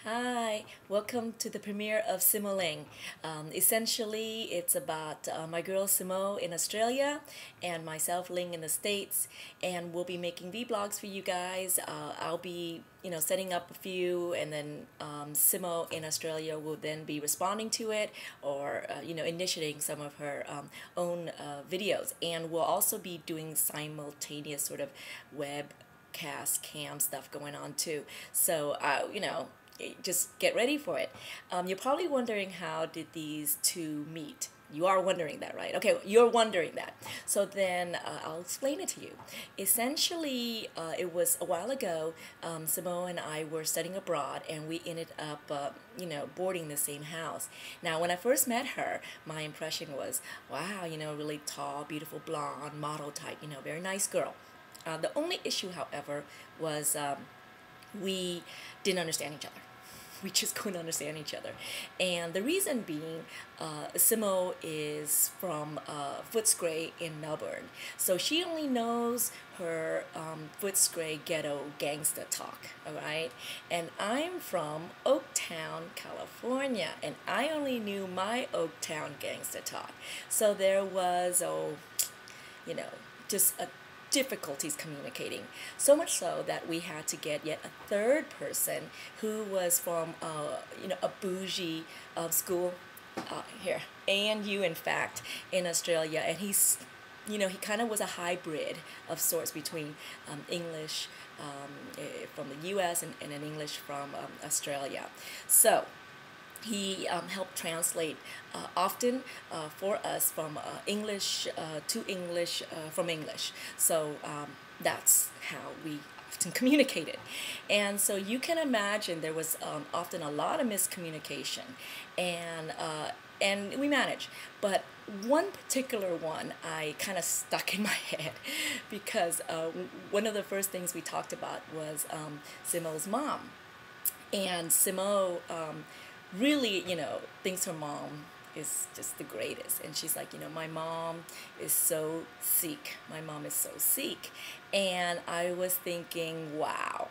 Hi, welcome to the premiere of Simoling. Essentially, it's about my girl Simo in Australia and myself, Ling, in the States, and we'll be making vlogs for you guys. I'll be, setting up a few, and then Simo in Australia will then be responding to it or, initiating some of her own videos. And we'll also be doing simultaneous sort of webcast cam stuff going on too. So, just get ready for it. You're probably wondering, how did these two meet? You are wondering that, right? Okay, you're wondering that. So then I'll explain it to you. Essentially, it was a while ago. Simo and I were studying abroad, and we ended up, boarding the same house. Now, when I first met her, my impression was, wow, really tall, beautiful, blonde, model type, very nice girl. The only issue, however, was we didn't understand each other. We just couldn't understand each other. And the reason being, Simo is from Footscray in Melbourne. So she only knows her Footscray ghetto gangster talk, all right? And I'm from Oaktown, California, and I only knew my Oaktown gangster talk. So there was, just a difficulties communicating, so much so that we had to get yet a third person who was from a bougie school here, ANU, in fact, in Australia. And he's he kind of was a hybrid of sorts between English from the US and an English from Australia. So he helped translate often for us from English to English from English. So that's how we often communicated. And so you can imagine there was often a lot of miscommunication, and we managed. But one particular one I kind of stuck in my head because one of the first things we talked about was Simo's mom. And Simo really, thinks her mom is just the greatest. And she's like, my mom is so Sikh. My mom is so Sikh. And I was thinking, wow,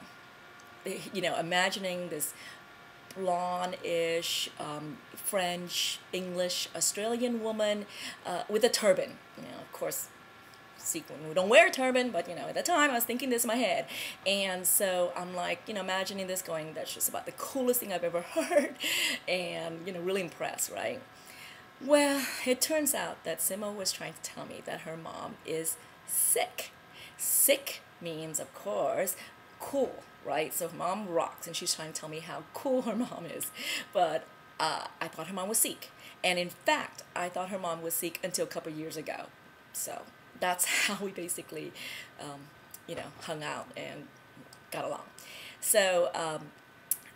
imagining this blonde-ish, French, English, Australian woman with a turban. Of course, Sikh women, we don't wear a turban, but at the time I was thinking this in my head. And so I'm like, imagining this going, that's just about the coolest thing I've ever heard, and really impressed, right? Well, it turns out that Simo was trying to tell me that her mom is Sikh. Sikh means, of course, cool, right? So her mom rocks, and she's trying to tell me how cool her mom is. But I thought her mom was Sikh, and in fact I thought her mom was Sikh until a couple years ago. So that's how we basically, hung out and got along. So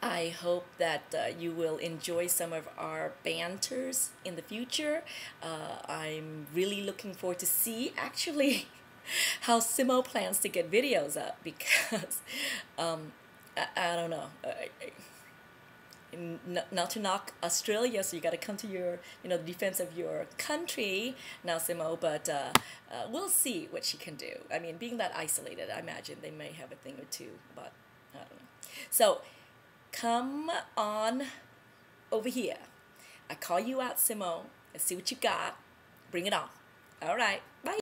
I hope that you will enjoy some of our banters in the future. I'm really looking forward to see, actually, how Simo plans to get videos up, because I don't know. Not to knock Australia, so you got to come to your, the defense of your country now, Simo, but we'll see what she can do. I mean, being that isolated, I imagine they may have a thing or two, but I don't know. So come on over here. I call you out, Simo. Let's see what you got. Bring it on. All right. Bye.